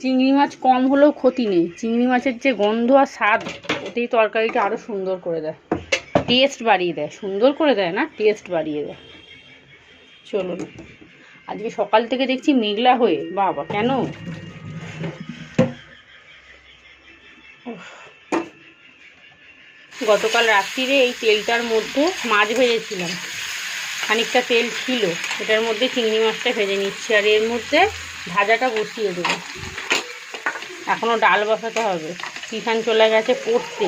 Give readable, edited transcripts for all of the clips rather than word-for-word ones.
চিংড়ি মাছ কম হলেও ক্ষতি নেই, চিংড়ি মাছের যে গন্ধ আর স্বাদ ওতেই তরকারিটা আরও সুন্দর করে দেয়, টেস্ট বাড়িয়ে দেয়, সুন্দর করে দেয় না, টেস্ট বাড়িয়ে দেয়। চলুন, আজকে সকাল থেকে দেখছি মেঘলা হয়ে, বাবা কেন। গতকাল রাত্রিরে এই তেলটার মধ্যে মাছ ভেজেছিলাম, খানিকটা তেল ছিল, এটার মধ্যে চিংড়ি মাছটা ভেজে নিচ্ছি, আর এর মধ্যে ভাজাটা বসিয়ে দেবো। এখনও ডাল বসাতে হবে, কিষান চলে গেছে পড়তে।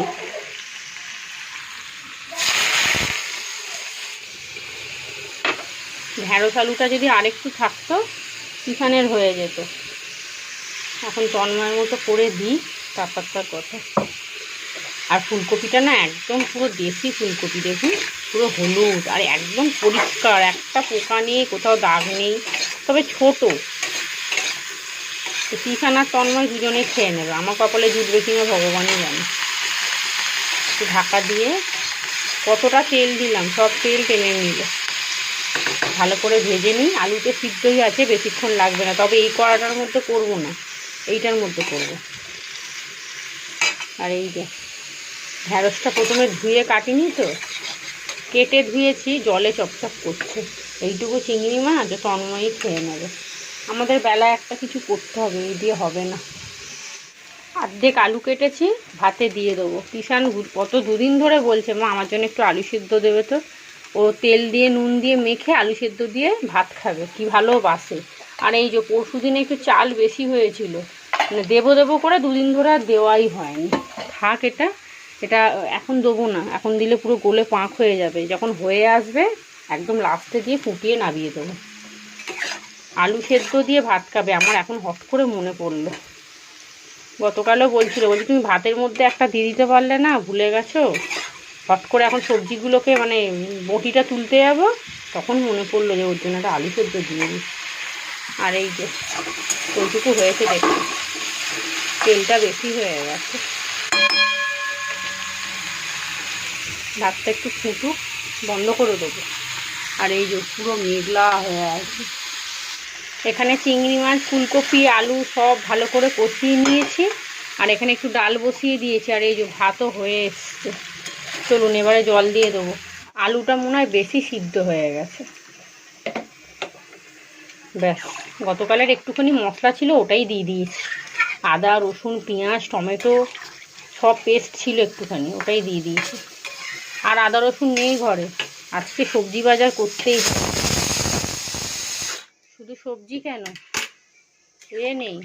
ঢেঁড়স আলুটা যদি আরেকটু থাকতো কিষানের হয়ে যেত। এখন তন্ময়ের মতো করে দিই, তারপর তার কথা। আর ফুলকপিটা না একদম পুরো দেশি ফুলকপি, দেখুন পুরো হলুদ আর একদম পরিষ্কার, একটা পোকা নেই, কোথাও দাগ নেই, তবে ছোটো। তো কিষান আর তন্ময় দুজনেই খেয়ে নেবে, আমার কপালে জুটবে কিনা ভগবানই জানে। একটু ঢাকা দিয়ে কতটা তেল দিলাম, সব তেল টেনে নিল। ভালো করে ভেজে নিই, আলুতে সিদ্ধই আছে, বেশিক্ষণ লাগবে না। তবে এই কড়াটার মধ্যে করব না, এইটার মধ্যে করব। আর এই যে ঢ্যাঁড়সটা প্রথমে ধুয়ে কাটিনি তো, কেটে ধুয়েছি, জলে চপচপ করছে। এইটুকু চিংড়ি মাছ তন্ময়ই খেয়ে নেবে, আমাদের বেলা একটা কিছু করতে হবে, এই দিয়ে হবে না। অর্ধেক আলু কেটেছি, ভাতে দিয়ে দেবো। কিষান কত দুদিন ধরে বলছে, মা আমার জন্য একটু আলু সিদ্ধ দেবে তো। ও তেল দিয়ে নুন দিয়ে মেখে আলু সিদ্ধ দিয়ে ভাত খাবে, কি ভালোবাসে। আর এই যে পরশু দিনে একটু চাল বেশি হয়েছিল, মানে দেবো দেবো করে দুদিন ধরে আর দেওয়াই হয়নি। থাক, এটা এখন দেবো না, এখন দিলে পুরো গলে পাঁক হয়ে যাবে। যখন হয়ে আসবে একদম লাস্টে দিয়ে ফুটিয়ে নামিয়ে দেবো। আলু সেদ্ধ দিয়ে ভাত খাবে, আমার এখন হট করে মনে পড়লো। গতকালও বলছি তুমি ভাতের মধ্যে একটা দিয়ে দিতে পারলে না, ভুলে গেছো। হট করে এখন সবজিগুলোকে মানে বটিটা তুলতে যাবো, তখন মনে পড়লো যে ওর জন্য একটা আলু সেদ্ধ দিয়ে দিই। আর এই যে ওইটুকু হয়েছে, দেখুন তেলটা বেশি হয়ে গেছে। ভাতটা একটু ফুটুক, বন্ধ করে দেবো। আর এই যে পুরো মেঘলা হয়ে আছে। এখানে চিংড়ি মাছ, ফুলকপি, আলু সব ভালো করে কষিয়ে নিয়েছি, আর এখানে একটু ডাল বসিয়ে দিয়েছি। আর এই যে ভাতও হয়ে এসছে। চলুন এবারে জল দিয়ে দেবো। আলুটা মনে হয় বেশি সিদ্ধ হয়ে গেছে। ব্যাস, গতকালের একটুখানি মশলা ছিল, ওটাই দিয়ে দিয়েছি। আদা, রসুন, পেঁয়াজ, টমেটো সব পেস্ট ছিল একটুখানি, ওটাই দিয়ে দিয়েছি। আর আদা রসুন নেই ঘরে, আজকে সবজি বাজার করতেই হবে। শুধু সবজি কেন, নেই,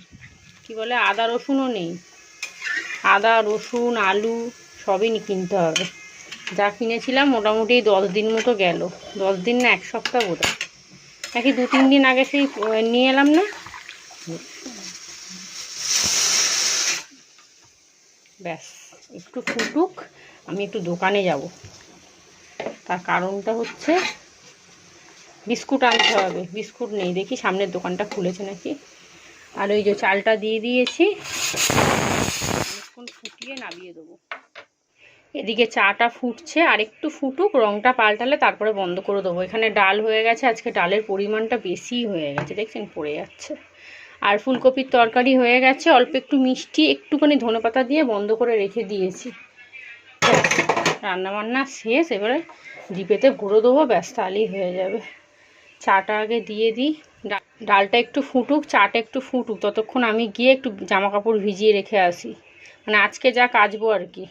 কি বলে, আদা রসুনও নেই। আদা রসুন আলু সবই কিনতে হবে। যা কিনেছিলাম মোটামুটি 10 দিন মতো গেল, 10 দিন না, 1 সপ্তাহ বোধ হয়, নাকি 2-3 দিন আগে সেই নিয়ে এলাম না। ব্যাস, একটু ফুটুক, আমি একটু দোকানে যাব। তার কারণটা হচ্ছে বিস্কুট আনতে হবে, বিস্কুট নেই, দেখি সামনের দোকানটা খুলেছে নাকি। আর ওই যে চালটা দিয়ে দিয়েছি, অনেকক্ষণ ফুটিয়ে নামিয়ে দেবো। এদিকে চাটা ফুটছে, আর একটু ফুটুক, রঙটা পাল্টালে তারপরে বন্ধ করে দেবো। এখানে ডাল হয়ে গেছে, আজকে ডালের পরিমাণটা বেশি হয়ে গেছে, দেখছেন পড়ে যাচ্ছে। আর ফুলকপির তরকারি হয়ে গেছে, অল্প একটু মিষ্টি, একটুখানি ধনেপাতা দিয়ে বন্ধ করে রেখে দিয়েছি। রান্নাবান্না শেষ, এবারে ডিপেতে ভরে দেবো, ব্যাস তাহলেই হয়ে যাবে। চাটা আগে দিয়ে দিই, ডালটা একটু ফুটুক, চাটা একটু ফুটুক, ততক্ষণ আমি গিয়ে একটু জামা কাপড় ভিজিয়ে রেখে আসি। মানে আজকে যা কাচবো আর কি।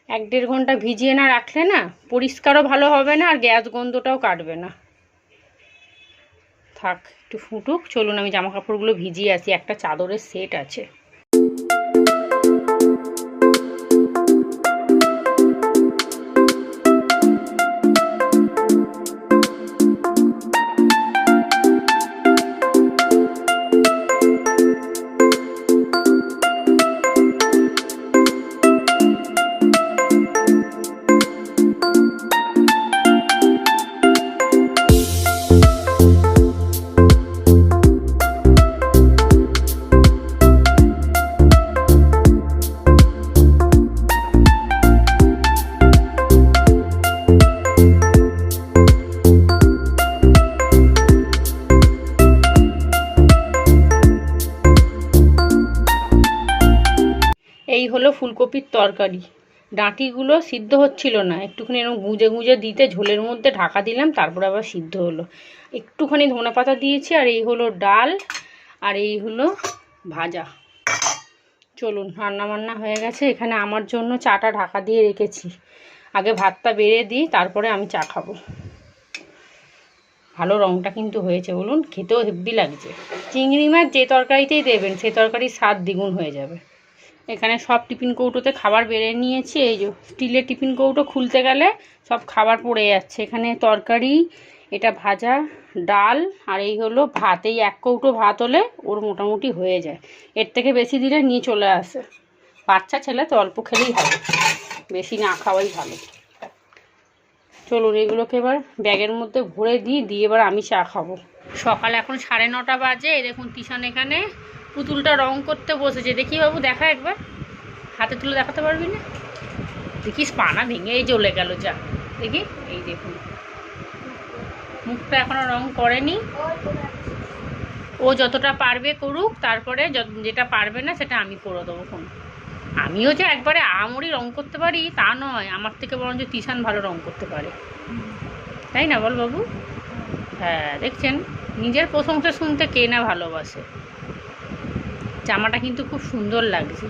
1-1.5 ঘন্টা ভিজিয়ে না রাখলে না, পরিষ্কারও ভালো হবে না, আর গ্যাস গন্ধটাও কাটবে না। থাক, একটু ফুটুক, চলুন আমি জামা কাপড়গুলো ভিজিয়ে আসি, একটা চাদরের সেট আছে। এই হলো ফুলকপির তরকারি। ডাঁটিগুলো সিদ্ধ হচ্ছিল না, একটুখানি এরকম গুঁজে গুঁজে দিতে ঝোলের মধ্যে ঢাকা দিলাম, তারপরে আবার সিদ্ধ হলো। একটুখানি ধনেপাতা দিয়েছি। আর এই হলো ডাল, আর এই হলো ভাজা। চলুন, রান্নাবান্না হয়ে গেছে। এখানে আমার জন্য চাটা ঢাকা দিয়ে রেখেছি। আগে ভাতটা বেড়ে দিই, তারপরে আমি চা খাবো। ভালো রঙটা কিন্তু হয়েছে, বলুন, খেতেও হেব্বি লাগছে। চিংড়ি মাছ যে তরকারিতেই দেবেন সে তরকারির স্বাদ দ্বিগুণ হয়ে যাবে। এখানে সব টিফিন কৌটোতে খাবার বেড়ে নিয়েছি। এই যে স্টিলের টিফিন কৌটো খুলতে গেলে সব খাবার পড়ে যাচ্ছে। এখানে তরকারি, এটা ভাজা, ডাল, আর এই হলো ভাত। এই এক কৌটো ভাত হলে ওর মোটামুটি হয়ে যায়। এর থেকে বেশি দিলে নিয়ে চলে আসে। বাচ্চা ছেলে তো অল্প খেলেই হবে, বেশি না খাওয়াই ভালো। চলুন, এগুলোকে এবার ব্যাগের মধ্যে ভরে দিয়ে এবার আমি চা খাবো। সকাল এখন 9:30 বাজে। দেখুন তিশান এখানে পুতুলটা রং করতে বসেছে। দেখি বাবু, দেখা একবার, হাতে তুলে দেখাতে পারবি না? দেখিস পানা ভেঙেই জ্বলে গেল। যা দেখি, এই দেখুন মুখটা এখনো রং করেনি। ও যতটা পারবে করুক, তারপরে যেটা পারবে না সেটা আমি করে দেবো। কোন আমিও যে একবারে আমরি রং করতে পারি তা নয়, আমার থেকে বরঞ্চ তিশান ভালো রং করতে পারে, তাই না বল বাবু? হ্যাঁ, দেখছেন, নিজের প্রশংসা শুনতে কে না ভালোবাসে। জামাটা কিন্তু খুব সুন্দর লাগছে।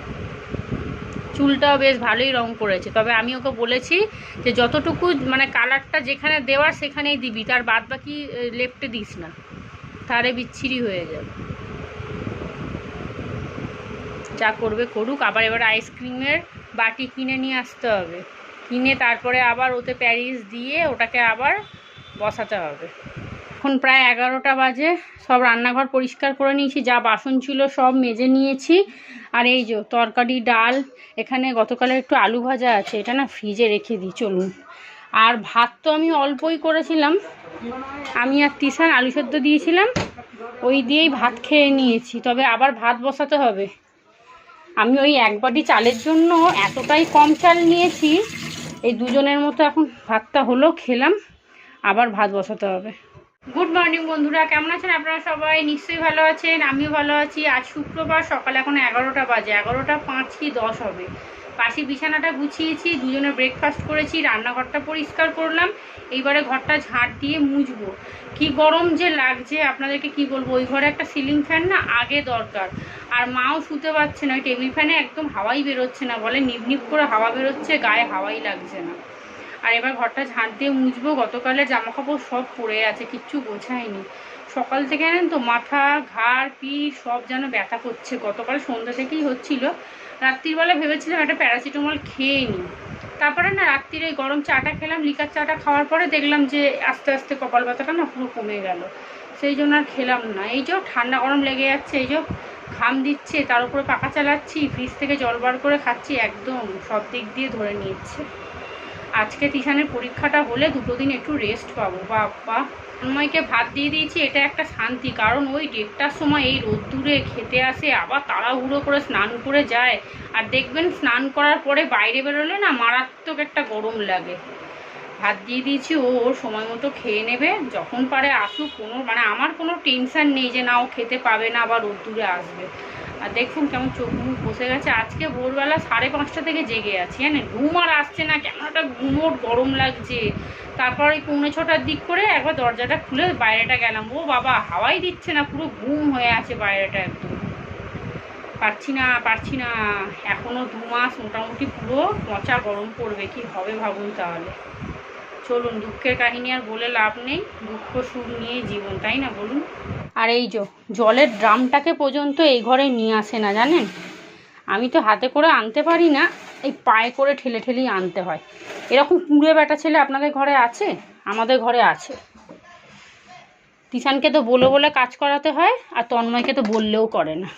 চুলটাও বেশ ভালোই রং করেছে। তবে আমি ওকে বলেছি যে যতটুকু মানে কালারটা যেখানে দেওয়ার সেখানেই দিবি, তার বাদ বাকি লেফটে দিস না, তারে বিচ্ছিরি হয়ে যাবে। যা করবে করুক। আবার এবার আইসক্রিমের বাটি কিনে নিয়ে আসতে হবে, কিনে তারপরে আবার ওতে প্যারিস দিয়ে ওটাকে আবার বসাতে হবে। এখন প্রায় 11টা বাজে। সব রান্নাঘর পরিষ্কার করে নিয়েছি, যা বাসন ছিল সব মেজে নিয়েছি। আর এই যে তরকারি, ডাল, এখানে গতকালের একটু আলু ভাজা আছে, এটা না ফ্রিজে রেখে দিই। চলুন, আর ভাত তো আমি অল্পই করেছিলাম, আমি আর তিশান আলু সেদ্ধ দিয়েছিলাম, ওই দিয়েই ভাত খেয়ে নিয়েছি। তবে আবার ভাত বসাতে হবে। আমি ওই এক বাটি চালের জন্য এতটাই কম চাল নিয়েছি, এই দুজনের মতো এখন ভাতটা হলো, খেলাম, আবার ভাত বসাতে হবে। গুড মর্নিং বন্ধুরা, কেমন আছেন আপনারা সবাই? নিশ্চয়ই ভালো আছেন, আমিও ভালো আছি। আজ শুক্রবার, সকাল এখন 11টা বাজে, 11:05 কি 10 হবে। পাশে বিছানাটা গুছিয়েছি, দুজনে ব্রেকফাস্ট করেছি, রান্নাঘরটা পরিষ্কার করলাম। এইবারে ঘরটা ঝাঁট দিয়ে মুছবো। কি গরম যে লাগছে আপনাদেরকে কি বলবো। ওই ঘরে একটা সিলিং ফ্যান না আগে দরকার, আর মাও শুতে পারছে না। ওই টেবিল ফ্যানে একদম হাওয়াই বেরোচ্ছে না, বলে নিপ নিপ করে হাওয়া বেরোচ্ছে, গায়ে হাওয়াই লাগছে না। আর এবার ঘরটা ঝাঁট দিয়ে মুছবো। গতকালের জামা কাপড় সব পড়ে আছে, কিচ্ছু গোছায়নি। সকাল থেকে জানেন তো মাথা, ঘাড়, পিঠ সব যেন ব্যথা করছে। গতকাল সন্ধ্যা থেকেই হচ্ছিল। রাত্রিবেলা ভেবেছিলাম একটা প্যারাসিটামল খেয়ে নিই, তারপরে না রাত্রির এই গরম চাটা খেলাম, লিকার চাটা খাওয়ার পরে দেখলাম যে আস্তে আস্তে কপাল ব্যথাটা না পুরো কমে গেল। সেই জন্য আর খেলাম না। এই যে ঠান্ডা গরম লেগে যাচ্ছে, এই যে ঘাম দিচ্ছে, তার উপরে পাখা চালাচ্ছি, ফ্রিজ থেকে জল বার করে খাচ্ছি, একদম সব দিক দিয়ে ধরে নিচ্ছে। আজকে তিশানের পরীক্ষাটা হলে 2 দিন একটু রেস্ট পাবো। বাবা, তন্ময়কে ভাত দিয়ে দিয়েছি, এটা একটা শান্তি। কারণ ওই 1:30টার সময় এই রোদ্দুরে খেতে আসে, আবার তাড়াহুড়ো করে স্নান করে যায়। আর দেখবেন স্নান করার পরে বাইরে বেরোলে না মারাত্মক একটা গরম লাগে। ভাত দিয়ে দিয়েছি, ওর সময় মতো খেয়ে নেবে, যখন পারে আসুক। মানে আমার কোনো টেনশান নেই যে না ও খেতে পাবে না, আবার রোদ্দুরে আসবে। আর দেখুন কেমন চোখ মুখ বসে গেছে। আজকে ভোরবেলা 5:30 থেকে জেগে আছি, জানেন, ঘুম আর আসছে না, কেমন একটা গুমোট গরম লাগছে। তারপর ওই 5:45টার দিক করে একবার দরজাটা খুলে বাইরেটা গেলাম। ও বাবা, হাওয়াই দিচ্ছে না, পুরো ঘুম হয়ে আছে বাইরেটা, একদম পারছি না। এখনও 2 মাস মোটামুটি পুরো পচা গরম পড়বে, কি হবে ভাবুন তাহলে। চলুন, দুঃখের কাহিনী আর বলে লাভ নেই, দুঃখ সুখ নিয়ে জীবন, তাই না বলুন? আর এই জলের ড্রামটাকে পর্যন্ত এই ঘরে নিয়ে আসে না, জানেন। আমি তো হাতে করে আনতে পারি না, এই পায়ে করে ঠেলে ঠেলেই আনতে হয়। এরকম কুঁড়ে বেটা ছেলে আপনাদের ঘরে আছে? আমাদের ঘরে আছে। তিশানকে তো বলে কাজ করাতে হয়, আর তন্ময়কে তো বললেও করে না।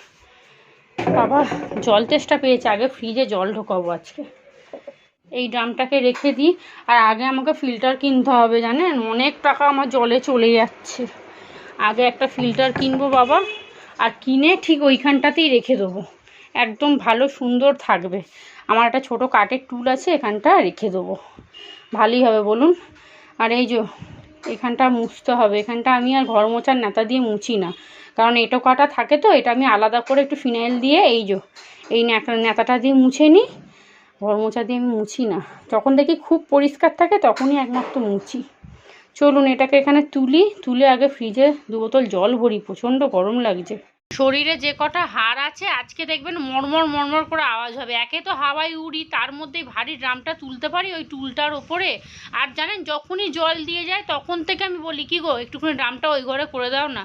বাবা, জল তেষ্টা পেয়েছে, আগে ফ্রিজে জল ঢোকাবো আজকে। এই ড্রামটাকে রেখে দিই। আর আগে আমাকে ফিল্টার কিনতে হবে, জানেন, অনেক টাকা আমার জলে চলে যাচ্ছে। আগে একটা ফিল্টার কিনবো বাবা, আর কিনে ঠিক ওইখানটাতেই রেখে দেবো, একদম ভালো সুন্দর থাকবে। আমার একটা ছোট কাঠের টুল আছে, এখানটা রেখে দেবো, ভালোই হবে বলুন। আর এই এখানটা মুছতে হবে। এখানটা আমি আর ঘর মোছার নেতা দিয়ে মুছি না, কারণ এঁটো কাটা থাকে তো, এটা আমি আলাদা করে একটু ফিনাইল দিয়ে এই নেতাটা দিয়ে মুছে নিই। ঘর মোছা দিয়ে আমি মুছি না, যখন দেখি খুব পরিষ্কার থাকে তখনই একমাত্র মুছি। চলুন এটাকে এখানে তুলে আগে ফ্রিজে 2 বোতল জল ভরি, প্রচণ্ড গরম লাগছে। শরীরে যে কটা হাড় আছে আজকে দেখবেন মরমর মরমর করে আওয়াজ হবে। একে তো হাওয়ায় উড়ি, তার মধ্যে ভারী ড্রামটা তুলতে পারি ওই টুলটার ওপরে। আর জানেন যখনই জল দিয়ে যায় তখন থেকে আমি বলি কি গো একটুখানি ড্রামটা ওই ঘরে করে দাও না।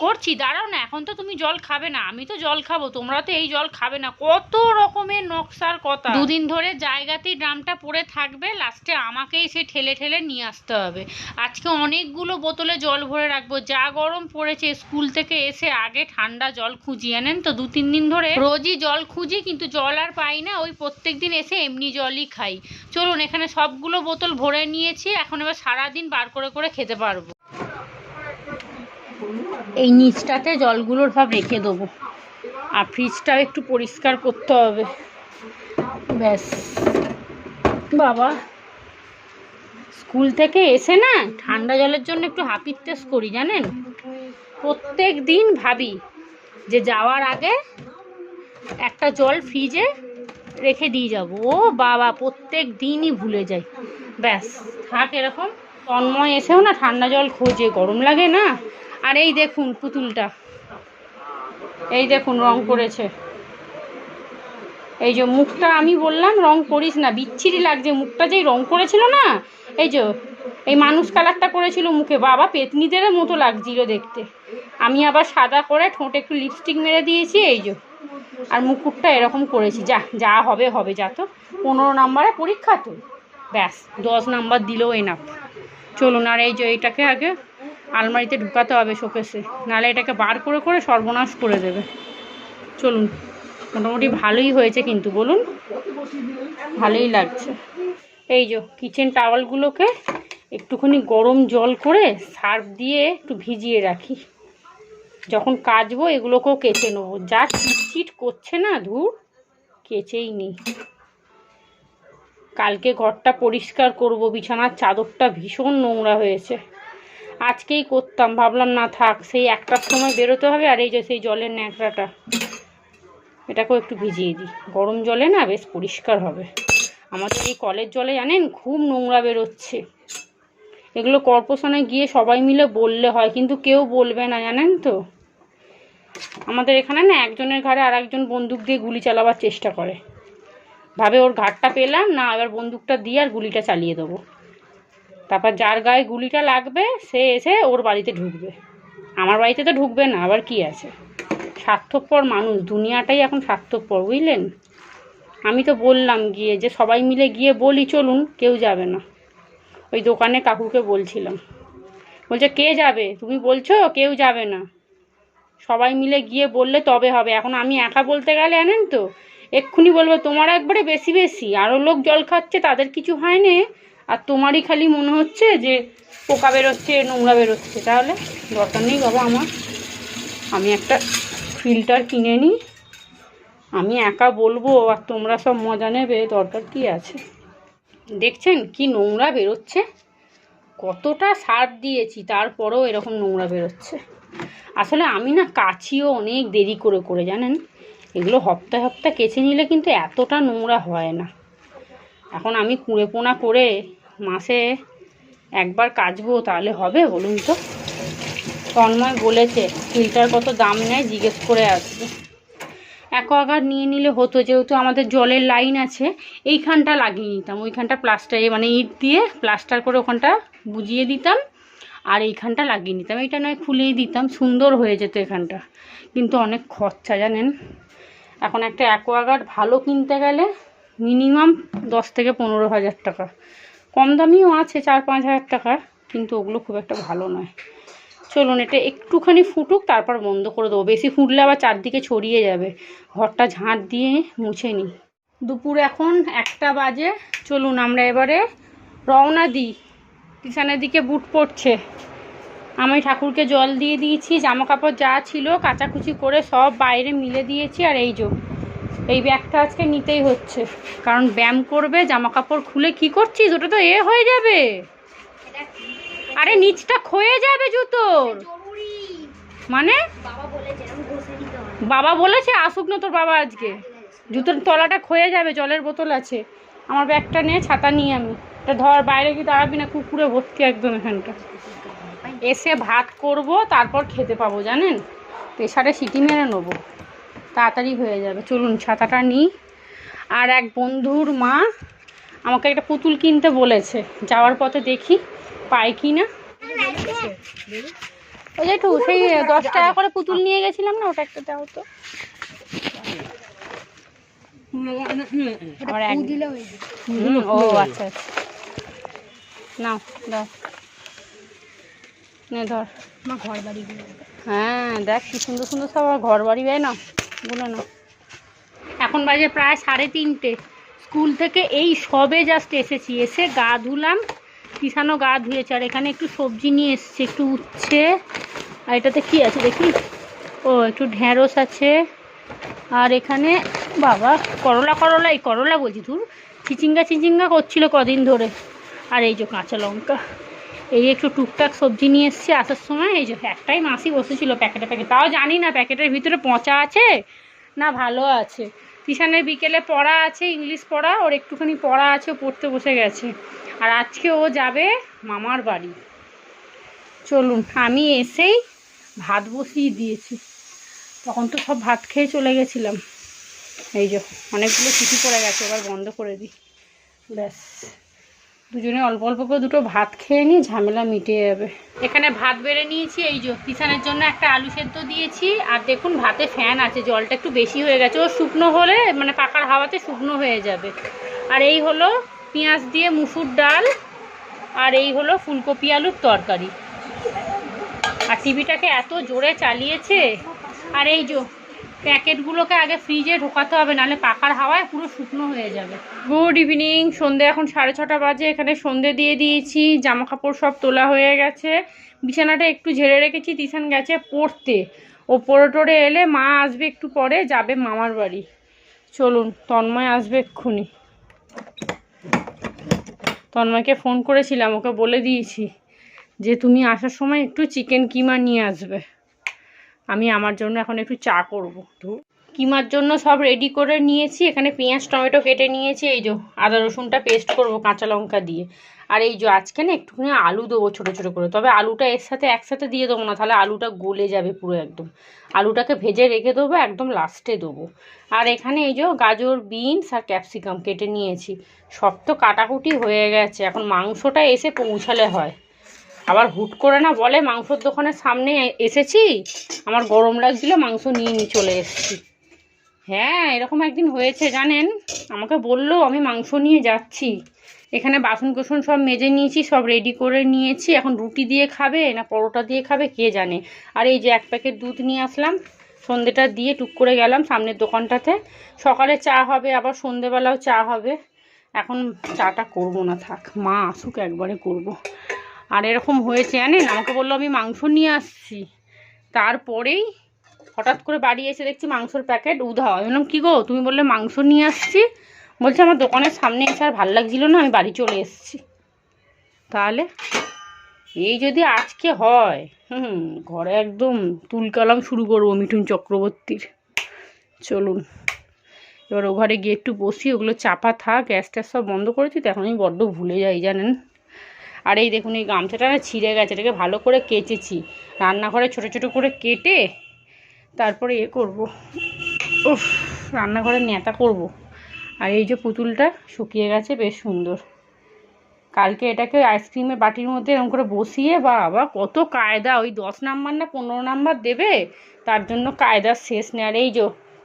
করছি দাঁড়াও না, এখন তো তুমি জল খাবে না, আমি তো জল খাবো, তোমরা তো এই জল খাবে না। কত রকমের নকশার কথা। 2 দিন ধরে জায়গাতেই ড্রামটা পড়ে থাকবে, লাস্টে আমাকেই সে ঠেলে ঠেলে নিয়ে আসতে হবে। আজকে অনেকগুলো বোতলে জল ভরে রাখবো, যা গরম পড়েছে। স্কুল থেকে এসে আগে ঠান্ডা জল খুঁজি, জানেন তো 2-3 দিন ধরে রোজই জল খুঁজি, কিন্তু জল আর পাই না। ওই প্রত্যেক দিন এসে এমনি জলই খাই। চলুন এখানে সবগুলো বোতল ভরে নিয়েছি, এখন এবার সারাদিন বার করে করে খেতে পারবো। এই নিচটাতে জলগুলোর ভাব রেখে দেবো, আর ফ্রিজটাও একটু পরিষ্কার করতে হবে। ব্যাস বাবা, স্কুল থেকে এসে না ঠান্ডা জলের জন্য একটু হাপিত্তেস করি জানেন। প্রত্যেক দিন ভাবি যে যাওয়ার আগে একটা জল ফ্রিজে রেখে দিয়ে যাব। ও বাবা, প্রত্যেক দিনই ভুলে যাই। ব্যাস থাক এরকম। তন্ময় এসেও না ঠান্ডা জল খোঁজে, গরম লাগে না। আর এই দেখুন পুতুলটা, এই দেখুন রং করেছে। এই যে মুখটা আমি বললাম রং করিস না, বিচ্ছিরি লাগছে মুখটা। যেই রং করেছিল না, এই মানুষ কালারটা করেছিল মুখে, বাবা পেতনিদের মতো লাগছিল দেখতে। আমি আবার সাদা করে ঠোঁটে একটু লিপস্টিক মেরে দিয়েছি, আর মুকুটটা এরকম করেছি। যা হবে হবে, যা তো 15 নম্বরে পরীক্ষা তো, ব্যাস 10 নাম্বার দিলেও এনাফ। চলুন আর এইটাকে আগে আলমারিতে ঢুকাতে হবে শোকেসে, নাহলে এটাকে বার করে করে সর্বনাশ করে দেবে। চলুন, মোটামুটি ভালোই হয়েছে কিন্তু বলুন, ভালোই লাগছে। কিচেন টাওয়ালগুলোকে একটুখানি গরম জল করে সার্ফ দিয়ে একটু ভিজিয়ে রাখি, যখন কাচবো এগুলোকেও কেচে নেবো। যা চিটচিট করছে না, ধুর কেচেই নি। কালকে ঘরটা পরিষ্কার করব, বিছানার চাদরটা ভীষণ নোংরা হয়েছে। আজকেই করতাম, ভাবলাম না থাক, সেই 1টার সময় বেরোতে হবে। আর সেই জলের ন্যাকড়াটা, এটাকেও একটু ভিজিয়ে দিই, গরম জলে না বেশ পরিষ্কার হবে। আমাদের এই কলের জলে জানেন খুব নোংরা বেরোচ্ছে। এগুলো কর্পোরেশনে গিয়ে সবাই মিলে বললে হয়, কিন্তু কেউ বলবে না জানেন তো। আমাদের এখানে না একজনের ঘাড়ে আর একজন বন্দুক দিয়ে গুলি চালাবার চেষ্টা করে, ভাবে ওর ঘাটটা পেলাম না, এবার বন্দুকটা দিয়ে আর গুলিটা চালিয়ে দেবো। তারপর যার গায়ে গুলিটা লাগবে সে এসে ওর বাড়িতে ঢুকবে, আমার বাড়িতে তো ঢুকবে না। আবার কি আছে, স্বার্থপর মানুষ, দুনিয়াটাই এখন স্বার্থপর, বুঝলেন। আমি তো বললাম গিয়ে যে সবাই মিলে গিয়ে বলি চলুন, কেউ যাবে না। ওই দোকানে কাকুকে বলছিলাম, বলছে কে যাবে, তুমি বলছো কেউ যাবে না, সবাই মিলে গিয়ে বললে তবে হবে। এখন আমি একা বলতে গেলে জানেন তো এক্ষুনি বলবো তোমার একবারে বেশি বেশি, আরও লোক জল খাচ্ছে তাদের কিছু হয়নি, আর তোমারই খালি মনে হচ্ছে যে পোকা বেরোচ্ছে, নোংরা বেরোচ্ছে। তাহলে দরকার নেই বাবা আমার, আমি একটা ফিল্টার কিনে নিই, আমি একা বলবো আর তোমরা সব মজা নেবে, দরকার কি আছে। দেখছেন কি নোংরা বেরোচ্ছে, কতটা সার্ফ দিয়েছি তারপরেও এরকম নোংরা বেরোচ্ছে। আসলে আমি না কাচিও অনেক দেরি করে করে জানেন, এগুলো হপ্তায় হপ্তাহ কেচে নিলে কিন্তু এতটা নোংরা হয় না। এখন আমি কুঁড়েপোনা করে মাসে একবার কাচবো, তাহলে হবে বলুন তো। তন্ময় বলেছে ফিল্টার কত দাম নেয় জিজ্ঞেস করে আসবে। অ্যাকোয়াগার্ড নিয়ে নিলে হতো, যেহেতু আমাদের জলের লাইন আছে। এইখানটা লাগিয়ে নিতাম, ওইখানটা প্লাস্টারে মানে ইট দিয়ে প্লাস্টার করে ওখানটা বুঝিয়ে দিতাম, আর এইখানটা লাগিয়ে নিতাম। এইটা নয় খুলেই দিতাম, সুন্দর হয়ে যেত এখানটা। কিন্তু অনেক খরচা জানেন, এখন একটা অ্যাকোয়াগার্ড ভালো কিনতে গেলে মিনিমাম 10 থেকে 15,000 টাকা। কম দামিও আছে 4-5 হাজার টাকার, কিন্তু ওগুলো খুব একটা ভালো নয়। চলুন এটা একটুখানি ফুটুক, তারপর বন্ধ করে দেবো। বেশি ফুটলে আবার চারদিকে ছড়িয়ে যাবে। ঘরটা ঝাঁট দিয়ে মুছে নিই। দুপুর এখন 1টা বাজে। চলুন আমরা এবারে রওনা দিই। কিষানের দিকে বুট পড়ছে, আমি ঠাকুরকে জল দিয়ে দিয়েছি, জামা কাপড় যা ছিল কাচাকুচি করে সব বাইরে মিলে দিয়েছি। আর এই ব্যাগটা আজকে নিতেই হচ্ছে, কারণ ব্যায়াম করবে, জামা কাপড় খুলে কি করছিস, ওটা তো হয়ে যাবে। আরে নিচটা ক্ষয়ে যাবে জুতোর, মানে বাবা বলেছে আসুক না তোর বাবা আজকে, জুতোর তলাটা ক্ষয়ে যাবে, জলের বোতল আছে, আমার ব্যাগটা নিয়ে ছাতা নিয়ে আমি এটা ধর, বাইরে গিয়ে দাঁড়াবি না, কুকুরে ভর্তি একদম এখানটা। এসে ভাত করব, তারপর খেতে পাবো জানেন, প্রেসারে সিটি মেরে নেবো, তাড়াতাড়ি হয়ে যাবে। চলুন ছাতাটা নিই। আর এক বন্ধুর মা আমাকে একটা পুতুল কিনতে বলেছে, যাওয়ার পথে দেখি পাই কি না। ওই যে একটু সেই 10 টাকা করে পুতুল নিয়ে গেছিলাম না, ওটা একটা দাও তো। ও আচ্ছা আচ্ছা, নাও দাও, নে ধর। ঘর বাড়ি, হ্যাঁ দেখ কি সুন্দর সুন্দর সব ঘর বাড়ি দেয় না, বলো না। এখন বাজে প্রায় 3:30, স্কুল থেকে এই সবে জাস্ট এসেছি, এসে গা ধুলাম, কিষানও গা ধুয়েছে। আর এখানে একটু সবজি নিয়ে এসছে, একটু উচ্ছে, আর এটাতে কি আছে দেখি, ও একটু ঢ্যাঁড়স আছে, আর এখানে বাবা করলা বলছি, ধুর চিচিঙ্গা করছিল কদিন ধরে। আর এই যে কাঁচা লঙ্কা, এই একটু টুকটাক সবজি নিয়ে এসছি আসার সময়। এই যে একটাই মাসি বসেছিল প্যাকেটে, তাও জানি না প্যাকেটের ভিতরে পচা আছে না ভালো আছে। কিষানের বিকেলে পড়া আছে, ইংলিশ পড়া, ওর একটুখানি পড়া আছে, ও পড়তে বসে গেছে। আর আজকে ও যাবে মামার বাড়ি। চলুন, আমি এসেই ভাত বসিয়ে দিয়েছি, তখন তো সব ভাত খেয়ে চলে গেছিলাম। এই যে অনেকগুলো সিটি পড়ে গেছে, এবার বন্ধ করে দিই, ব্যাস দুজনে অল্প অল্প করে দুটো ভাত খেয়ে নিই, ঝামেলা মিটে যাবে। এখানে ভাত বেড়ে নিয়েছি, এই যে কিষানের জন্য একটা আলু সেদ্ধ দিয়েছি। আর দেখুন ভাতে ফ্যান আছে, জলটা একটু বেশি হয়ে গেছে, ও শুকনো হলে মানে পাকার হাওয়াতে শুকনো হয়ে যাবে। আর এই হলো পেঁয়াজ দিয়ে মুসুর ডাল, আর এই হলো ফুলকপি আলুর তরকারি। আর টিভিটাকে এত জোরে চালিয়েছে। আর এই যে প্যাকেটগুলোকে আগে ফ্রিজে ঢোকাতে হবে, নাহলে পাকার হাওয়ায় পুরো শুকনো হয়ে যাবে। গুড ইভিনিং, সন্ধে এখন 6:30 বাজে। এখানে সন্ধে দিয়ে দিয়েছি, জামা কাপড় সব তোলা হয়ে গেছে, বিছানাটা একটু ঝেড়ে রেখেছি। তিশান গেছে পড়তে, ও পড়ে টোড়ে এলে মা আসবে একটু পরে, যাবে মামার বাড়ি। চলুন, তন্ময় আসবে এক্ষুনি। তন্ময়কে ফোন করেছিলাম, ওকে বলে দিয়েছি যে তুমি আসার সময় একটু চিকেন কিমা নিয়ে আসবে, আমি আমার জন্য এখন একটু চা করবো। কিমার জন্য সব রেডি করে নিয়েছি, এখানে পেঁয়াজ টমেটো কেটে নিয়েছি, এই যে আদা রসুনটা পেস্ট করব কাঁচা লঙ্কা দিয়ে। আর এই যে আজকে না একটুখানি আলু দেবো ছোটো ছোটো করে, তবে আলুটা এর সাথে একসাথে দিয়ে দেবো না, তাহলে আলুটা গলে যাবে পুরো একদম। আলুটাকে ভেজে রেখে দেবো, একদম লাস্টে দেবো। আর এখানে এই যে গাজর, বিনস আর ক্যাপসিকাম কেটে নিয়েছি, সব তো কাটাকুটি হয়ে গেছে। এখন মাংসটা এসে পৌঁছালে হয়, আবার হুট করে না বলে মাংসর দোকানের সামনে এসেছি, আমার গরম লাগছিল, মাংস নিয়ে চলে এসেছি। হ্যাঁ এরকম একদিন হয়েছে জানেন, আমাকে বললো আমি মাংস নিয়ে যাচ্ছি। এখানে বাসন কোসন সব মেজে নিয়েছি, সব রেডি করে নিয়েছি, এখন রুটি দিয়ে খাবে না পরোটা দিয়ে খাবে কে জানে। আর এই যে 1 প্যাকেট দুধ নিয়ে আসলাম, সন্ধেটা দিয়ে টুক করে গেলাম সামনের দোকানটাতে। সকালে চা হবে, আবার সন্ধেবেলাও চা হবে, এখন চাটা করবো না, থাক মা আসুক একবারে করব। আর এরকম হয়েছে জানেন, আমাকে বললো আমি মাংস নিয়ে আসছি, তারপরেই হঠাৎ করে বাড়ি এসে দেখছি মাংসর প্যাকেট উধাও। আমি বললাম কী গো, তুমি বললে মাংস নিয়ে আসছি, বলছে আমার দোকানের সামনে এসে আর ভালো লাগছিল না, আমি বাড়ি চলে এসেছি। তাহলে এই যদি আজকে হয়, ঘরে একদম তুলকালাম শুরু করবো মিঠুন চক্রবর্তীর। চলুন এবার ও ঘরে গিয়ে একটু বসি, ওগুলো চাপা থাক, গ্যাস ট্যাস সব বন্ধ করেছি তো, এখন আমি বড্ড ভুলে যাই জানেন। আর এই দেখুন এই গামছাটা না ছিঁড়ে গেছে, এটাকে ভালো করে কেচেছি, রান্নাঘরে ছোটো ছোটো করে কেটে তারপরে করব, উফ রান্নাঘরে নেতা করব। আর এই যে পুতুলটা শুকিয়ে গেছে বেশ সুন্দর, কালকে এটাকে আইসক্রিমের বাটির মধ্যে এরকম করে বসিয়ে, বাবা কত কায়দা, ওই 10 নাম্বার না 15 নাম্বার দেবে, তার জন্য কায়দার শেষ নেই। আর এই যে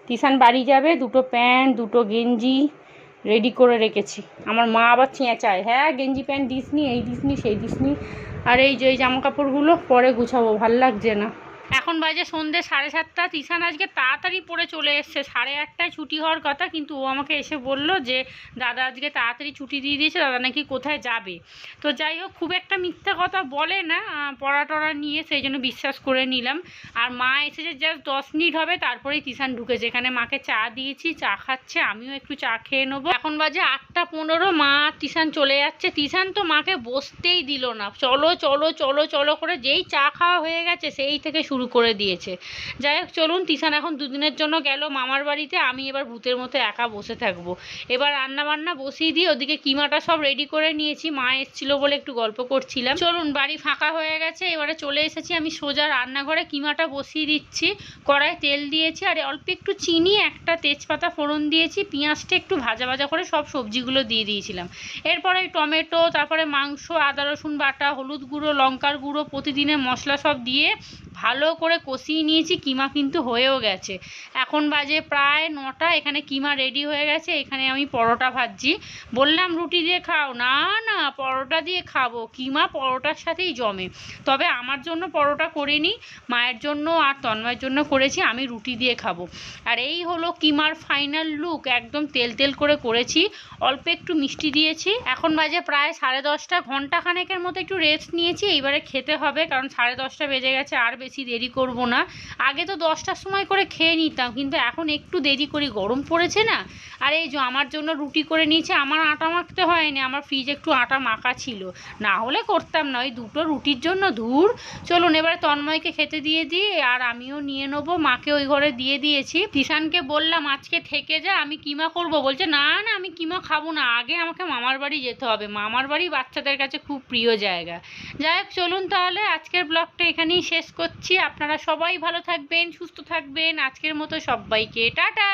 তিশান বাড়ি যাবে, 2টো প্যান্ট 2টো গেঞ্জি রেডি করে রেখেছি। আমার মা আবার চেঁচায়, হ্যাঁ গেঞ্জি প্যান্ট দিসনি, এই দিসনি সেই দিসনি। আর এই যে এই জামা কাপড়গুলো পরে গুছাবো, ভাল লাগছে না। এখন বাজে সন্ধ্যে 7:30, তিশান আজকে তাড়াতাড়ি পড়ে চলে এসছে, 8:30টায় ছুটি হওয়ার কথা, কিন্তু ও আমাকে এসে বলল যে দাদা আজকে তাড়াতাড়ি ছুটি দিয়ে দিয়েছে, দাদা নাকি কোথায় যাবে। তো যাই হোক, খুব একটা মিথ্যা কথা বলে না পড়া টড়া নিয়ে, সেই জন্য বিশ্বাস করে নিলাম। আর মা এসেছে জাস্ট 10 মিনিট হবে, তারপরেই তিশান ঢুকেছে। এখানে মাকে চা দিয়েছি, চা খাচ্ছে, আমিও একটু চা খেয়ে নেবো। এখন বাজে 8:15, মা তিশান চলে যাচ্ছে। তিশান তো মাকে বসতেই দিল না, চলো চলো চলো চলো করে, যেই চা খাওয়া হয়ে গেছে সেই থেকে শুরু শুরু করে দিয়েছে। যাই হোক চলুন, তিশান এখন দুদিনের জন্য গেল মামার বাড়িতে, আমি এবার ভূতের মতো একা বসে থাকবো। এবার রান্না বান্না বসিয়ে দিয়ে ওদিকে কিমাটা সব রেডি করে নিয়েছি, মা এসেছিলো বলে একটু গল্প করছিলাম। চলুন, বাড়ি ফাঁকা হয়ে গেছে, এবারে চলে এসেছি আমি সোজা রান্নাঘরে, কিমাটা বসিয়ে দিচ্ছি। কড়াই তেল দিয়েছি আর অল্প একটু চিনি, একটা তেজপাতা ফোড়ন দিয়েছি, পেঁয়াজটা একটু ভাজা ভাজা করে সব সবজিগুলো দিয়ে দিয়েছিলাম। এরপরে টমেটো, তারপরে মাংস, আদা রসুন বাটা, হলুদ গুঁড়ো, লঙ্কার গুঁড়ো, প্রতিদিনের মশলা সব দিয়ে ভালো করে কষিয়ে নিয়েছি। কিমা কিন্তু হয়েও গেছে। এখন বাজে প্রায় 9টা। এখানে কিমা রেডি হয়ে গেছে। এখানে আমি পরোটা ভাজছি। বললাম রুটি দিয়ে খাও, না না পরোটা দিয়ে খাবো, কিমা পরোটার সাথেই জমে। তবে আমার জন্য পরোটা করিনি, মায়ের জন্য আর তন্ময়ের জন্য করেছি, আমি রুটি দিয়ে খাবো। আর এই হলো কিমার ফাইনাল লুক, একদম তেল তেল করে করেছি, অল্প একটু মিষ্টি দিয়েছি। এখন বাজে প্রায় 10:30, ঘন্টাখানেকের মতো একটু রেস্ট নিয়েছি। এইবারে খেতে হবে, কারণ 10:30 বেজে গেছে, আর বেশি দেরি করব না। আগে তো 10টার সময় করে খেয়ে নিতাম, কিন্তু এখন একটু দেরি করি, গরম পড়েছে না। আর এই যে আমার জন্য রুটি করে নিয়েছে, আমার আটা মাখতে হয়নি, আমার ফ্রিজে একটু আটা মাখা ছিল, না হলে করতাম না, ওই দুটো রুটির জন্য ধুর। চলুন এবারে তন্ময়কে খেতে দিয়ে দিই, আর আমিও নিয়ে নেবো, মাকে ওই ঘরে দিয়ে দিয়েছি। তিশানকে বললাম আজকে থেকে যা, আমি কিমা করব, বলছে না না আমি কিমা খাবো না, আগে আমাকে মামার বাড়ি যেতে হবে, মামার বাড়ি বাচ্চাদের কাছে খুব প্রিয় জায়গা। যাই হোক চলুন তাহলে আজকের ব্লগটা এখানেই শেষ করছি। আপনারা সবাই ভালো থাকবেন, সুস্থ থাকবেন, আজকের মতো সবাইকে টাটা।